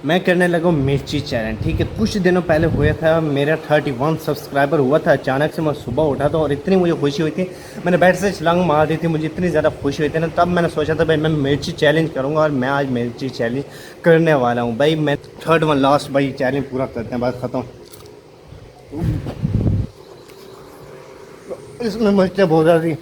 मैं करने लगा मिर्ची चैलेंज। ठीक है, कुछ दिनों पहले हुआ था, मेरा 31 सब्सक्राइबर हुआ था। अचानक से मैं सुबह उठा था और इतनी मुझे खुशी हुई थी, मैंने बेड से छलांग मार दी थी। मुझे इतनी ज़्यादा खुशी हुई थी ना, तब मैंने सोचा था भाई मैं मिर्ची चैलेंज करूँगा और मैं आज मिर्ची चैलेंज करने वाला हूँ। भाई मैं 3rd लास्ट भाई चैलेंज पूरा करते हैं, बात ख़त्म। इसमें मिर्चें बहुत ज़्यादा थी।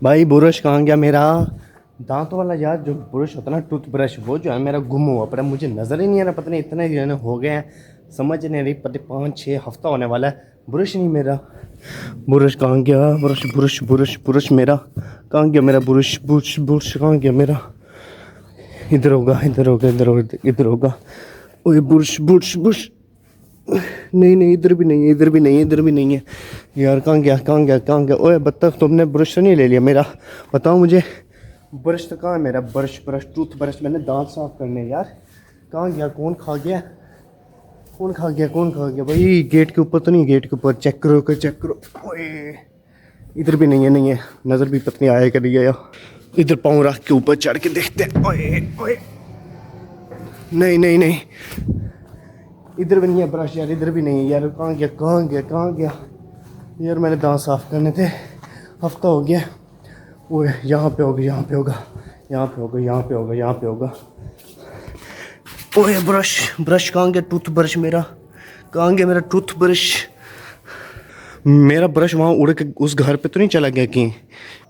भाई ब्रश कहाँ गया मेरा? दांतों वाला यार जो ब्रश होता है ना, टूथ ब्रश, वो जो है मेरा गुम हुआ पड़ा, मुझे नज़र ही नहीं आ रहा। पता नहीं इतने जो हो गए हैं, समझ नहीं रही। पता 5-6 हफ्ता होने वाला है, ब्रश नहीं मेरा। ब्रश कहाँ गया? ब्रश ब्रश ब्रश ब्रश मेरा कहाँ गया? मेरा ब्रश ब्रश ब्रश कहाँ गया मेरा? इधर होगा, इधर होगा, इधर होगा, इधर होगा। ओए ब्रश ब्रश ब्रश, नहीं नहीं, इधर भी नहीं है, इधर भी नहीं है, इधर भी नहीं है यार। कहाँ गया, कहाँ गया, कहाँ गया? ओए बत्तख, तुमने ब्रश तो नहीं ले लिया मेरा? बताओ मुझे, ब्रश तो कहाँ है मेरा? ब्रश ब्रश टूथ ब्रश, मैंने दांत साफ करने यार। कहाँ गया? कौन खा गया? कौन खा गया? कौन खा गया? भाई गेट के ऊपर तो नहीं, गेट के ऊपर चेक करो, कर चेक करो। ओए इधर भी नहीं है, नहीं है, नज़र भी पता नहीं आया कर गया। इधर पाँव रख के ऊपर चढ़ के देखते हैं। ओए ओए, नहीं नहीं नहीं, इधर भी नहीं है ब्रश यार, इधर भी नहीं है यार। कहाँ गया, कहाँ गया, कहाँ गया यार? मैंने दांत साफ करने थे, हफ्ता हो गया। वो यहाँ पे होगा, यहाँ पे होगा, यहाँ पे होगा, यहाँ पे होगा, यहाँ पे होगा। ओए ब्रश ब्रश कहाँ गया? टूथ ब्रश मेरा कहाँ गया? मेरा टूथ ब्रश, मेरा ब्रश वहाँ उड़ के उस घर पे तो नहीं चला गया कि?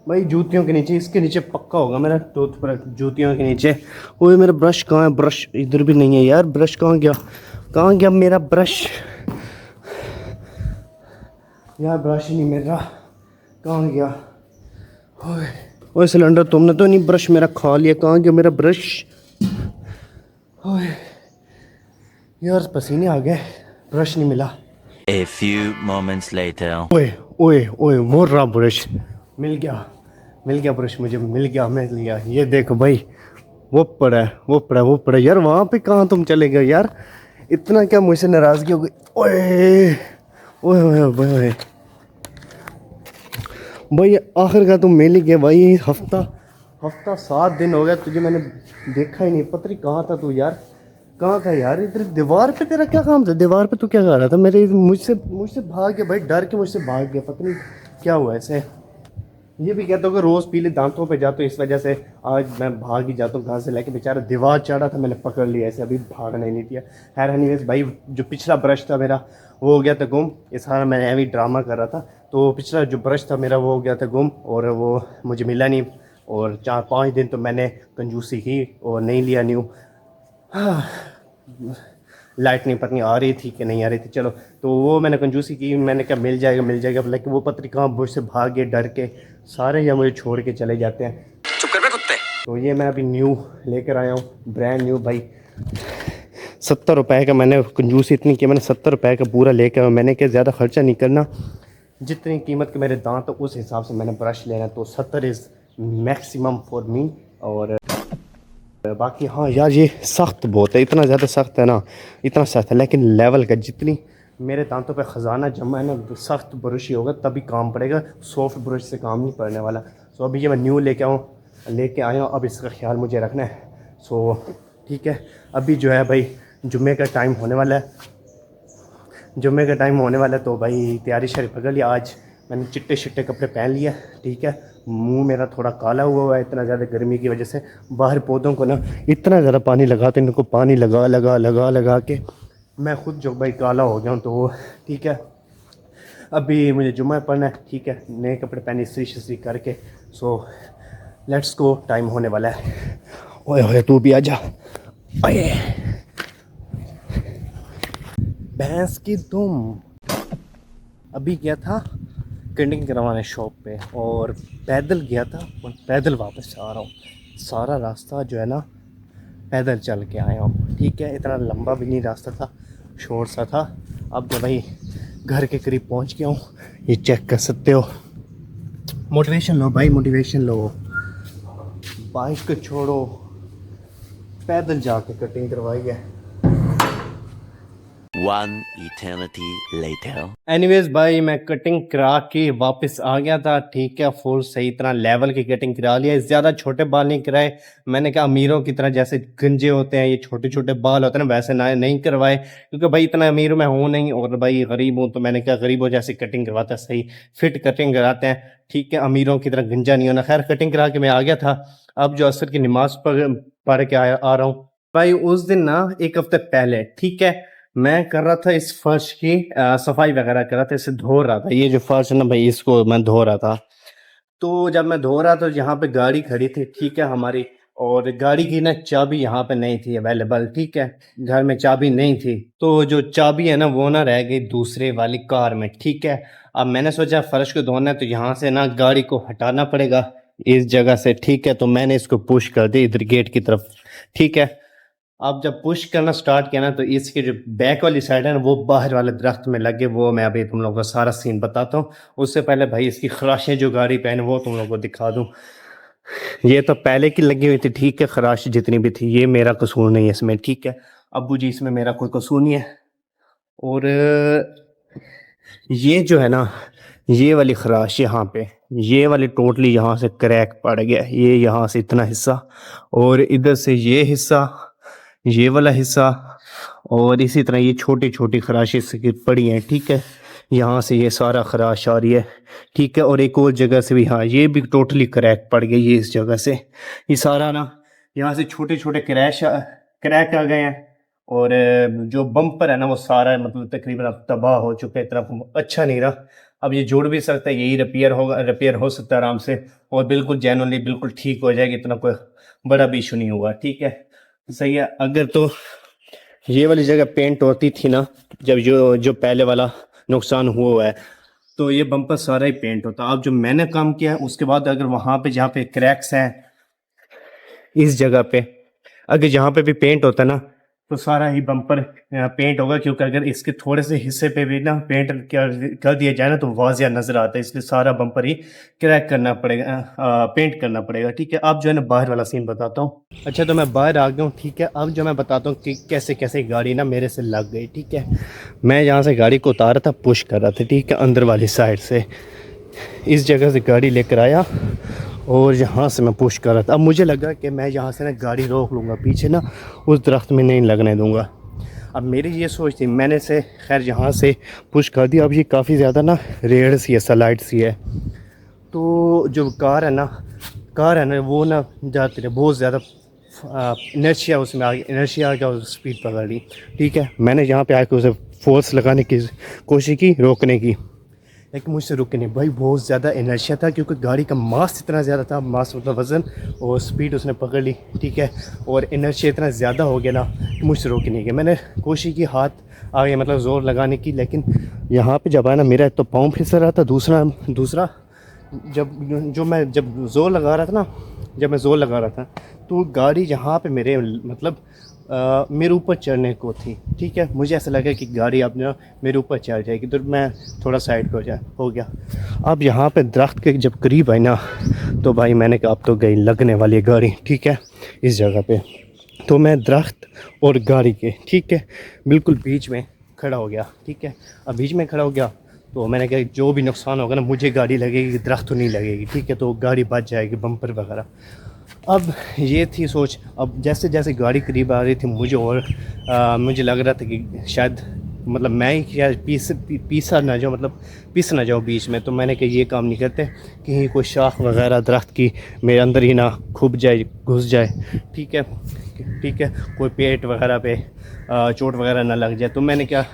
भाई जूतियों के नीचे, इसके नीचे पक्का होगा मेरा टूथ ब्रश, जूतियों के नीचे। ओए मेरा ब्रश कहाँ है? ब्रश इधर भी नहीं है यार। ब्रश कहाँ गया? कहाँ गया मेरा ब्रश यार? ब्रश ही नहीं मेरा, कहाँ गया? ओए सिलेंडर, तुमने तो नहीं ब्रश मेरा खा लिया? कहाँ गया मेरा ब्रश? ओए यार पसीने आ गए, ब्रश नहीं मिला। A few moments later. ओए ओए ओए, मोर रहा ब्रश, मिल गया, मिल गया ब्रश, मुझे मिल गया, मिल गया। ये देखो भाई, वो पड़ा है, वो पड़ा, वो पड़ा यार। वहाँ पे कहाँ तुम चले गए यार? इतना क्या मुझसे नाराज़गी हो गई? ओए ओए ओए ओए ओए भाई, आखिर का तुम मिल ही गया भाई। हफ्ता 7 दिन हो गया तुझे मैंने देखा ही नहीं। पता नहीं कहाँ था तू यार, कहाँ था यार? इधर दीवार पे तेरा क्या काम था? दीवार पे तू क्या कर रहा था? मेरे मुझसे मुझसे भाग गया भाई, डर के मुझसे भाग गया। पता नहीं क्या हुआ ऐसे। ये भी कहता हूँ कि रोज़ पीले दांतों पे जाता हूँ, इस वजह से आज मैं भाग ही जाता हूँ घर से लेके। बेचारा दीवार चढ़ा था, मैंने पकड़ लिया ऐसे, अभी भागना ही नहीं दिया। खैर एनीवेज भाई, जो पिछला ब्रश था मेरा वो हो गया था गुम। ये सारा मैं ऐवी ड्रामा कर रहा था, तो पिछला जो ब्रश था मेरा वो हो गया था गुम और वो मुझे मिला नहीं। और 4-5 दिन तो मैंने कंजूसी की और नहीं लिया न्यू। हाँ, लाइट नहीं पता नहीं आ रही थी कि नहीं आ रही थी, चलो तो वो मैंने कंजूसी की। मैंने कहा मिल जाएगा, मिल जाएगा, लेकिन वो पता नहीं कहाँ मुझसे भाग गए डर के सारे, या मुझे छोड़ के चले जाते हैं। चुप कर बे कुत्ते। तो ये मैं अभी न्यू लेकर आया हूँ, ब्रांड न्यू भाई। 70 रुपए का मैंने कंजूसी इतनी की, मैंने 70 रुपए का पूरा लेकर आया। मैंने क्या ज़्यादा खर्चा नहीं करना, जितनी कीमत के मेरे दांत तो उस हिसाब से मैंने ब्रश लेना। तो 70 इज़ मैक्सिमम फॉर मी। और बाकी हाँ यार, ये सख्त बहुत है, इतना ज़्यादा सख्त है ना, इतना सख्त है, लेकिन लेवल का। जितनी मेरे दांतों पे ख़जाना जमा है ना, सख्त ब्रश ही होगा तभी काम पड़ेगा, सॉफ्ट ब्रश से काम नहीं पड़ने वाला। सो अभी ये मैं न्यू लेके आया हूँ, अब इसका ख्याल मुझे रखना है। सो ठीक है, अभी जो है भाई जुम्मे का टाइम होने वाला है, जुम्मे का टाइम होने वाला है। तो भाई तैयारी शरी पकड़ लिया। आज मैंने चिट्टे शिट्टे कपड़े पहन लिए, ठीक है। मुंह मेरा थोड़ा काला हुआ है, इतना ज़्यादा गर्मी की वजह से। बाहर पौधों को ना इतना ज़्यादा पानी लगाते, इनको पानी लगा लगा लगा लगा के मैं खुद जो भाई काला हो गया हूँ। तो ठीक है, अभी मुझे जुम्मा पढ़ना है, ठीक है। नए कपड़े पहने इस्त्री करके, सो लेट्स गो, टाइम होने वाला है। ओए ओए तू भी आजा। ओए भैंस की दुम। अभी गया था कटिंग करवाने शॉप पे और पैदल गया था और पैदल वापस आ रहा हूँ। सारा रास्ता जो है ना पैदल चल के आया हूँ, ठीक है। इतना लंबा भी नहीं रास्ता था, शॉर्ट सा था। अब जो भाई घर के करीब पहुँच गया हूँ, ये चेक कर सकते हो। मोटिवेशन लो भाई, मोटिवेशन लो, बाइक को छोड़ो, पैदल जाके कटिंग करवाई है। One eternity later. एनीवेज भाई मैं कटिंग करा के वापस आ गया था। ठीक है, फुल सही तरह लेवल की कटिंग करा लिया। ज़्यादा छोटे बाल नहीं कराए। मैंने कहा अमीरों की तरह जैसे गंजे होते हैं, ये छोटे छोटे बाल होते हैं ना, वैसे ना नहीं करवाए, क्योंकि भाई इतना अमीर मैं हूँ नहीं और भाई गरीब हूँ। तो मैंने कहा गरीबों जैसी कटिंग करवाता है, सही फिट कटिंग कराते हैं। ठीक है, अमीरों की तरह गंजा नहीं होना। खैर कटिंग करा के मैं आ गया था। अब जो असर की नमाज पढ़ के आ रहा हूँ भाई। उस दिन ना एक हफ्ते पहले, ठीक है, मैं कर रहा था इस फर्श की सफाई वगैरह कर रहा था, इसे धो रहा था। ये जो फर्श है ना भाई, इसको मैं धो रहा था। तो जब मैं धो रहा था, यहाँ पे गाड़ी खड़ी थी, ठीक है, हमारी। और गाड़ी की ना चाबी यहाँ पे नहीं थी अवेलेबल, ठीक है, घर में चाबी नहीं थी। तो जो चाबी है ना वो ना रह गई दूसरे वाली कार में, ठीक है। अब मैंने सोचा फर्श को धोना है तो यहाँ से ना गाड़ी को हटाना पड़ेगा इस जगह से, ठीक है। तो मैंने इसको पुश कर दी इधर गेट की तरफ, ठीक है। अब जब पुश करना स्टार्ट किया ना, तो इसकी जो बैक वाली साइड है ना, वो बाहर वाले दरख्त में लगे। वो मैं अभी तुम लोगों को सारा सीन बताता हूँ। उससे पहले भाई इसकी खराशें जो गाड़ी पे हैं वो तुम लोगों को दिखा दूँ। ये तो पहले की लगी हुई थी, ठीक है, खराश जितनी भी थी, ये मेरा कसूर नहीं है इसमें, ठीक है। अब्बू जी इसमें मेरा कोई कसूर नहीं है। और ये जो है ना, ये वाली खराश यहाँ पे, ये वाली टोटली यहाँ से क्रैक पड़ गया, ये यहाँ से इतना हिस्सा, और इधर से ये हिस्सा, ये वाला हिस्सा, और इसी तरह ये छोटी छोटी खराशें इसकी पड़ी हैं, ठीक है। यहाँ से ये सारा खराश आ रही है, ठीक है। और एक और जगह से भी, हाँ, ये भी टोटली क्रैक पड़ गई है इस जगह से। ये सारा ना यहाँ से छोटे छोटे क्रैक आ गए हैं। और जो बम्पर है ना वो सारा मतलब तकरीबन अब तबाह हो चुका है, इतना अच्छा नहीं रहा। अब ये जुड़ भी सकता है, यही रिपेयर हो सकता है आराम से, और बिल्कुल जेनुअनली बिल्कुल ठीक हो जाएगी, इतना कोई बड़ा भी इशू नहीं हुआ, ठीक है, सही है। अगर तो ये वाली जगह पेंट होती थी ना, जब जो पहले वाला नुकसान हुआ है, तो ये बम्पर सारा ही पेंट होता। अब जो मैंने काम किया है उसके बाद, अगर वहाँ पे जहाँ पे क्रैक्स हैं इस जगह पे, अगर यहाँ पे भी पेंट होता ना, तो सारा ही बम्पर पेंट होगा। क्योंकि अगर इसके थोड़े से हिस्से पे भी ना पेंट कर दिया जाए ना, तो वाजिया नज़र आता है। इसलिए सारा बम्पर ही क्रैक करना पड़ेगा, पेंट करना पड़ेगा, ठीक है। अब जो है ना बाहर वाला सीन बताता हूँ। अच्छा, तो मैं बाहर आ गया हूँ, ठीक है। अब जो मैं बताता हूँ कि कैसे कैसे गाड़ी ना मेरे से लग गई, ठीक है। मैं यहाँ से गाड़ी को उतारा था, पुश कर रहा था, ठीक है, अंदर वाली साइड से इस जगह से गाड़ी लेकर आया, और यहाँ से मैं पुश कर रहा था। अब मुझे लगा कि मैं यहाँ से ना गाड़ी रोक लूँगा, पीछे ना उस दरख्त में नहीं लगने दूँगा। अब मेरी ये सोच थी, मैंने से खैर यहाँ से पुश कर दिया। अब ये काफ़ी ज़्यादा ना रेड सी है, स्लाइड सी है। तो जो कार है ना वो ना जाती है बहुत ज़्यादा, इनर्शिया उसमें आ गया, इनर्शिया आ गया और स्पीड पकड़ ली, ठीक है। मैंने यहाँ पे आके उसे फोर्स लगाने की कोशिश की, रोकने की, लेकिन मुझसे रुके नहीं भाई। बहुत ज़्यादा इनर्शिया था, क्योंकि गाड़ी का मास इतना ज़्यादा था, मास मतलब वज़न, और स्पीड उसने पकड़ ली, ठीक है। और इनर्शिया इतना ज़्यादा हो गया ना कि मुझसे रोक नहीं गया। मैंने कोशिश की, हाथ आ गया मतलब ज़ोर लगाने की, लेकिन यहाँ पे जब आया ना, मेरा एक तो पाँव फिसल रहा था, दूसरा जब ज़ोर लगा रहा था ना, जब मैं ज़ोर लगा रहा था, तो गाड़ी यहाँ पे मेरे मतलब मेरे ऊपर चढ़ने को थी, ठीक है। मुझे ऐसा लगा कि गाड़ी अब ना मेरे ऊपर चढ़ जाएगी, तो मैं थोड़ा साइड पे हो गया। अब यहाँ पे दरख्त के जब करीब आई ना, तो भाई मैंने कहा अब तो गई लगने वाली है गाड़ी, ठीक है, इस जगह पे। तो मैं दरख्त और गाड़ी के, ठीक है, बिल्कुल बीच में खड़ा हो गया, ठीक है। अब बीच में खड़ा हो गया, तो मैंने कहा जो भी नुकसान होगा ना, मुझे गाड़ी लगेगी, दरख्त तो नहीं लगेगी, ठीक है, तो गाड़ी बच जाएगी, बम्पर वगैरह। अब ये थी सोच। अब जैसे जैसे गाड़ी करीब आ रही थी, मुझे लग रहा था कि शायद मतलब मैं ही क्या पिस ना जाऊँ बीच में। तो मैंने कहा ये काम नहीं करते, कहीं कोई शाख वगैरह दरख्त की मेरे अंदर ही ना घुस जाए, ठीक है, कोई पेट वगैरह पे चोट वगैरह ना लग जाए। तो मैंने क्या,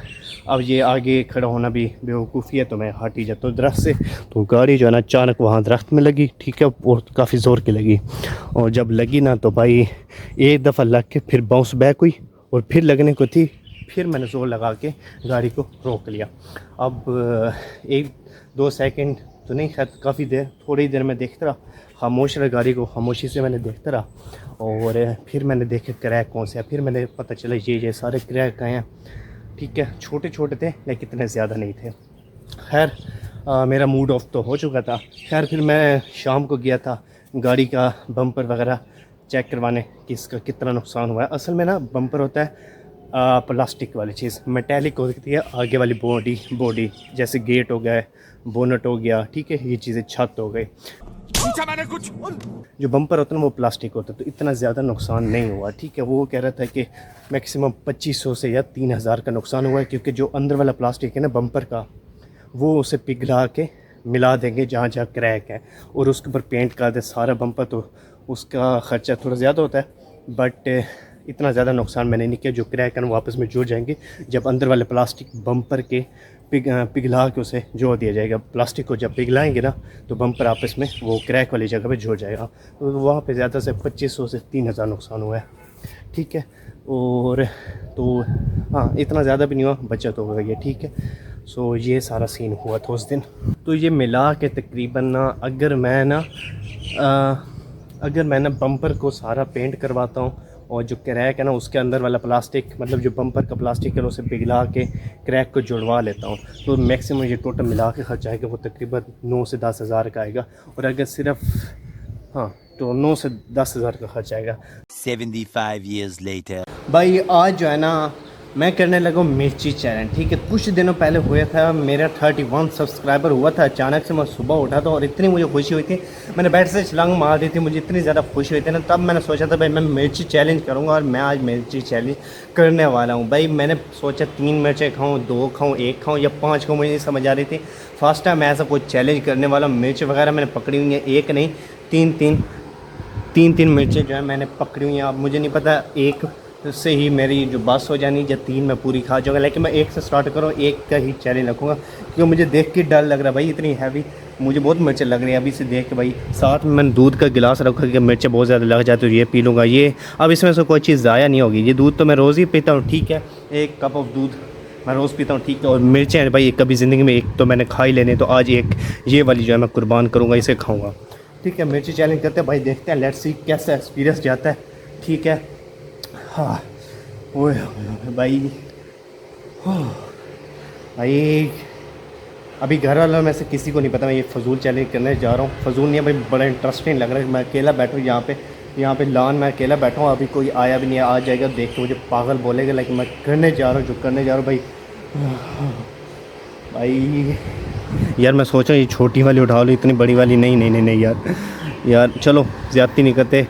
अब ये आगे खड़ा होना भी बेवकूफ़ी है, तो मैं हट ही जाता हूँ दरख्त से। तो गाड़ी जो है ना अचानक वहाँ दरख्त में लगी, ठीक है, और काफ़ी ज़ोर की लगी। और जब लगी ना, तो भाई एक दफ़ा लग के फिर बाउंस बैक हुई, और फिर लगने को थी, फिर मैंने ज़ोर लगा के गाड़ी को रोक लिया। अब 1-2 सेकंड तो नहीं, खैर काफ़ी देर, थोड़ी देर में देखता रहा, खामोश रहा, गाड़ी को खामोशी से मैंने देखता रहा। और फिर मैंने देखे क्रैक कौन से है, फिर मैंने पता चला ये सारे क्रैक आए हैं, ठीक है। छोटे छोटे थे लेकिन इतने ज़्यादा नहीं थे। खैर मेरा मूड ऑफ तो हो चुका था। खैर फिर मैं शाम को गया था गाड़ी का बम्पर वगैरह चेक करवाने कि इसका कितना नुकसान हुआ है। असल में ना बम्पर होता है प्लास्टिक वाली चीज़, मेटेलिक होती है आगे वाली बॉडी जैसे गेट हो गया, बोनट हो गया, ठीक है, ये चीज़ें छत हो गई। पूछा मैंने कुछ? जो बम्पर होता है ना वो प्लास्टिक होता है, तो इतना ज़्यादा नुकसान नहीं हुआ, ठीक है। वो कह रहा था कि मैक्सिमम 2500 से या 3000 का नुकसान हुआ है, क्योंकि जो अंदर वाला प्लास्टिक है ना बम्पर का, वो उसे पिघला के मिला देंगे जहाँ जहाँ क्रैक है, और उसके ऊपर पेंट कर दे सारा बम्पर, तो उसका ख़र्चा थोड़ा ज़्यादा होता है, बट इतना ज़्यादा नुकसान मैंने नहीं किया। जो क्रैक है ना वो आपस में जुड़ जाएंगे, जब अंदर वाले प्लास्टिक बम्पर के पिघला के उसे जोड़ दिया जाएगा। प्लास्टिक को जब पिघलाएंगे ना तो बम्पर आपस में वो क्रैक वाली जगह पे जुड़ जाएगा। तो वहाँ पे ज़्यादा से 2500 से 3000 नुकसान हुआ है, ठीक है। और तो हाँ, इतना ज़्यादा भी नहीं हुआ, बचत हो गई है, ठीक है। सो ये सारा सीन हुआ था उस दिन। तो ये मिला के तकरीबन ना, अगर मैं ना बम्पर को सारा पेंट करवाता हूँ, और जो क्रैक है ना उसके अंदर वाला प्लास्टिक, मतलब जो बम्पर का प्लास्टिक है उसे पिघला के क्रैक को जुड़वा लेता हूँ, तो मैक्सिमम ये टोटल मिला के खर्च आएगा वो तकरीबन 9 से 10 हज़ार का आएगा। और अगर सिर्फ हाँ, तो 9 से 10 हज़ार का खर्च आएगा। 75 years later. भाई आज जो है ना मैं करने लगा मिर्ची चैलेंज, ठीक है। कुछ दिनों पहले हुआ था, मेरा 31 सब्सक्राइबर हुआ था। अचानक से मैं सुबह उठा था और इतनी मुझे खुशी हुई थी, मैंने बेड से छलांग मार दी थी, मुझे इतनी ज़्यादा खुशी हुई थी ना, तब मैंने सोचा था भाई मैं मिर्ची चैलेंज करूँगा, और मैं आज मिर्ची चैलेंज करने वाला हूँ। भाई मैंने सोचा 3 मिर्चें खाऊँ, 2 खाऊँ, 1 खाऊँ या 5 खाऊँ, मुझे नहीं समझ आ रही थी। फर्स्ट टाइम मैं ऐसा कोई चैलेंज करने वाला हूँ। मिर्च वगैरह मैंने पकड़ी हुई है, एक नहीं तीन मिर्चें जो है मैंने पकड़ी हुई हैं। अब मुझे नहीं पता एक से ही मेरी जो बस हो जानी, या 3 मैं पूरी खा जाऊँगा, लेकिन मैं 1 से स्टार्ट करूँ, 1 का ही चैलेंज रखूँगा, क्योंकि मुझे देख के डर लग रहा है भाई, इतनी हैवी मुझे बहुत मिर्चें लग रही हैं अभी से देख के। भाई साथ में मैंने दूध का गिलास रखा कि मिर्चें बहुत ज़्यादा लग जाती है, तो ये पी लूँगा। ये अब इसमें से कोई चीज़ ज़ाया नहीं होगी, ये दूध तो मैं रोज़ ही पीता हूँ, ठीक है, 1 कप ऑफ दूध मैं रोज़ पीता हूँ, ठीक है। और मिर्चें भाई कभी ज़िंदगी में एक तो मैंने खा ही लेने, तो आज एक ये वाली जो है मैं कुर्बान करूँगा, इसे खाऊँगा, ठीक है। मिर्ची चैलेंज करते हैं भाई, देखते हैं, लेट्स सी कैसा एक्सपीरियंस जाता है, ठीक है। हाँ ओए भाई, भाई अभी घर वालों में से किसी को नहीं पता मैं ये फजूल चैलेंज करने जा रहा हूँ। फजूल नहीं है भाई, बड़ा इंटरेस्टिंग लग रहा है। मैं अकेला बैठा हूँ यहाँ पे लान में अकेला बैठा हूँ, अभी कोई आया भी नहीं है। आ जाएगा देख के मुझे पागल बोलेगा, लेकिन मैं करने जा रहा हूँ जो करने जा रहा हूँ भाई। यार मैं सोचा ये छोटी वाली उठा लो, इतनी बड़ी वाली नहीं यार चलो ज़्यादती नहीं करते,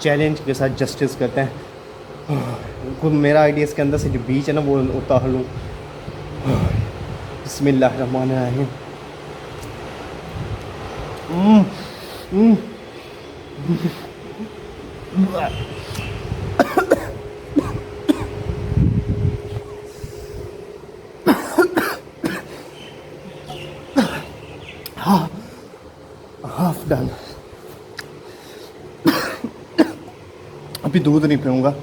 चैलेंज के साथ जस्टिस करते हैं। खुद मेरा आइडिया इसके अंदर से जो बीच है ना वो उतार लूँ। बिस्मिल्लाहिर्रहमानिर्रहीम। Half done. अभी दूध नहीं पीऊँगा।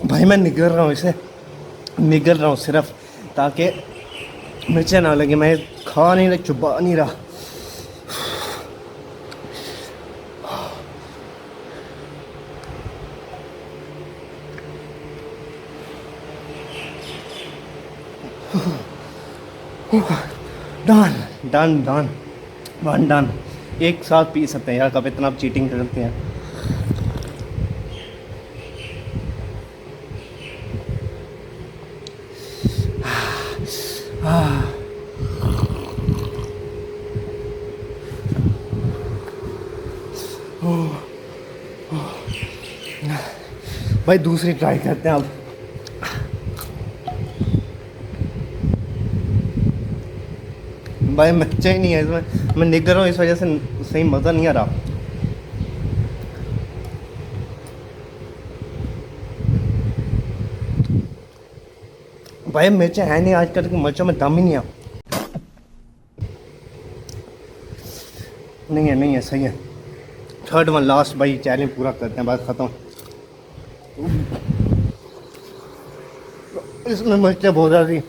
भाई मैं निगल रहा हूँ सिर्फ ताकि मिर्चें ना लगे। मैं खा नहीं रहा, चुबा नहीं रहा। डन एक साथ पी सकते हैं यार, कब इतना आप चीटिंग करते हैं। भाई दूसरी ट्राई करते हैं अब। भाई मजा ही नहीं है इसमें, मैं निकल रहा हूँ, इस वजह से सही मज़ा नहीं आ रहा। भाई मिर्चें है नहीं, आजकल की मिर्चों में दम ही नहीं है। नहीं है सही है। थर्ड वन लास्ट भाई, चैलेंज पूरा करते हैं, बात ख़त्म। इसमें मिर्चें बहुत ज़्यादा थी।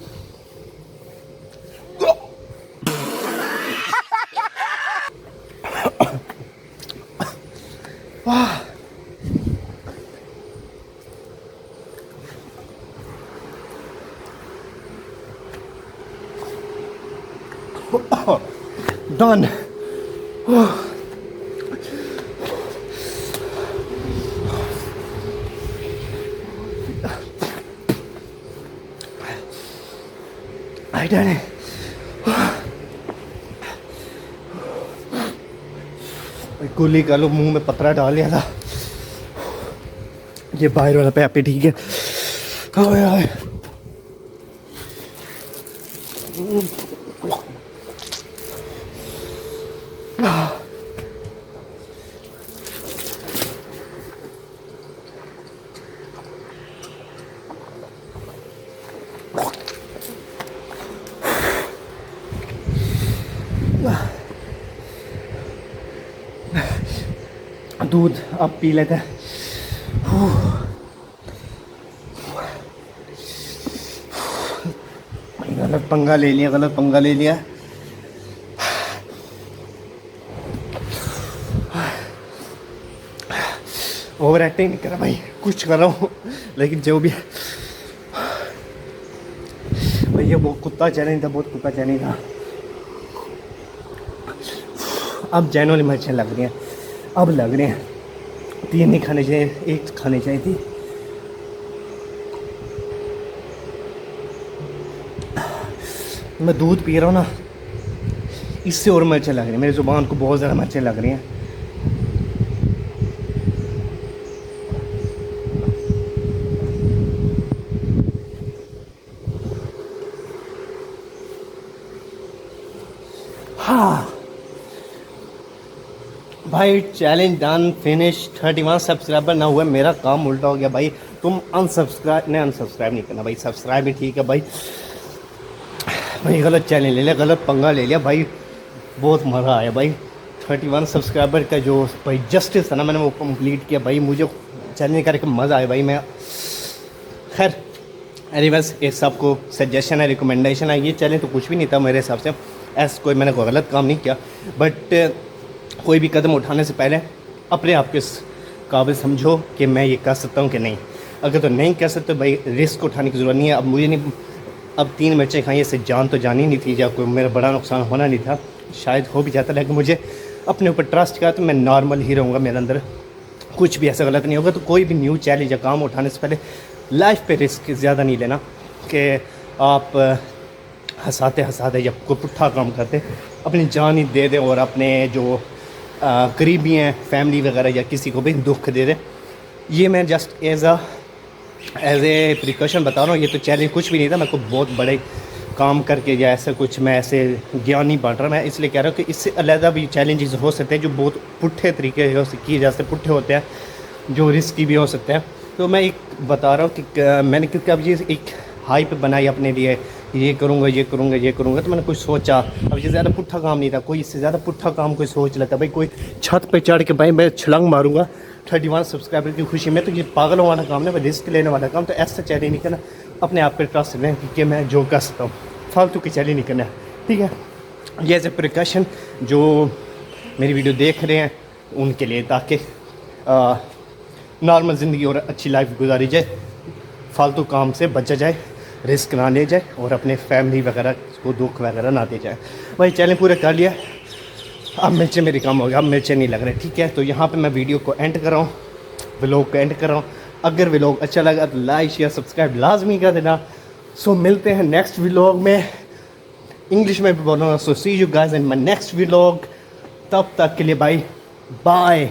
डन। भाई डरे कुली कर लो, मुंह में पतरा डाल लिया था। ये बाहर वाला पे ठीक है। ओए ओए दूध अब पी लेते हैं। गलत पंगा ले लिया, गलत पंगा ले लिया। ओवर एक्टिंग नहीं कर रहा भाई, कुछ कर रहा हूँ लेकिन जो भी भैया वो कुत्ता चैलेंज था, बहुत कुत्ता चैलेंज था। अब जेनुअली मिर्चें लग रही हैं, अब लग रही हैं। 3 नहीं खाने चाहिए, 1 खानी चाहिए थी। मैं दूध पी रहा हूँ ना, इससे और मिर्चें लग रही हैं, मेरी ज़ुबान को बहुत ज़्यादा मिर्चें लग रही हैं। हाँ भाई, चैलेंज डन, फिनिश। 31 सब्सक्राइबर ना हुए, मेरा काम उल्टा हो गया भाई। तुम अनसब्सक्राइब नहीं करना भाई, सब्सक्राइब ही ठीक है भाई। भाई गलत चैलेंज ले लिया, गलत पंगा ले लिया भाई, बहुत मज़ा आया भाई। 31 सब्सक्राइबर का जो भाई जस्टिस था ना, मैंने वो कंप्लीट किया भाई। मुझे चैलेंज करके मज़ा आया भाई। मैं खैर एनीवेज, ये सबको सजेशन है, रिकमेंडेशन है। ये चैलेंज तो कुछ भी नहीं था मेरे हिसाब से, ऐसा कोई मैंने कोई गलत काम नहीं किया। बट कोई भी कदम उठाने से पहले अपने आप के काबिल समझो कि मैं ये कर सकता हूँ कि नहीं। अगर तो नहीं कर सकते भाई, रिस्क उठाने की ज़रूरत नहीं है। अब मुझे नहीं, अब 3 मिर्चें खाई, इससे जान तो जानी नहीं थी, या कोई मेरा बड़ा नुकसान होना नहीं था। शायद हो भी जाता, लेकिन मुझे अपने ऊपर ट्रस्ट किया तो मैं नॉर्मल ही रहूँगा। मेरे अंदर कुछ भी ऐसा गलत नहीं होगा। तो कोई भी न्यू चैलेंज या काम उठाने से पहले लाइफ पे रिस्क ज़्यादा नहीं लेना कि आप हंसाते हंसाते या कोई पुट्ठा काम करते अपनी जान ही दे दें, और अपने जो करीबी हैं, फैमिली वगैरह, या किसी को भी दुख दे दें। ये मैं जस्ट एज ए प्रिकॉशन बता रहा हूँ। ये तो चैलेंज कुछ भी नहीं था। मैं को बहुत बड़े काम करके या ऐसा कुछ मैं ऐसे ज्ञान नहीं बांट रहा। मैं इसलिए कह रहा हूँ कि इससे अलग भी चैलेंजेस हो सकते हैं जो बहुत पुट्ठे तरीके से किए जा सकते, पुट्ठे होते हैं, जो रिस्की भी हो सकते हैं। तो मैं एक बता रहा हूँ कि मैंने क्योंकि अब ये एक हाइप बनाई अपने लिए, ये करूँगा ये करूँगा ये करूँगा, तो मैंने कुछ सोचा। अब ये ज़्यादा पुट्ठा काम नहीं था, कोई इससे ज़्यादा पुट्ठा काम कोई सोच लेता भाई, कोई छत पे चढ़ के भाई मैं छलांग मारूंगा 31 सब्सक्राइबर की खुशी में, तो ये पागलों वाला काम है, रिस्क लेने वाला काम। तो ऐसा चैलेंज नहीं करना, अपने आप पे ट्रस्ट लें कि मैं जो कर सकता हूँ, फालतू की चैलेंज नहीं करना, ठीक है। ये एज ए प्रिकॉशन जो मेरी वीडियो देख रहे हैं उनके लिए, ताकि नॉर्मल ज़िंदगी और अच्छी लाइफ गुजारी जाए, फालतू काम से बचा जाए, रिस्क ना ले जाए, और अपने फैमिली वगैरह को दुख वगैरह ना दे जाए। भाई चैलेंज पूरा कर लिया, अब मिर्चें मेरी कम हो गया, अब मिर्चें नहीं लग रहे, ठीक है। तो यहाँ पे मैं वीडियो को एंड कर रहा हूँ, व्लॉग को एंड कर रहा हूँ। अगर व्लॉग अच्छा लगा तो लाइक शेयर सब्सक्राइब लाजमी कर देना। सो मिलते हैं नेक्स्ट व्लॉग में, इंग्लिश में भी बोलूँगा। So see you guys in my next vlog. तब तक के लिए भाई बाय।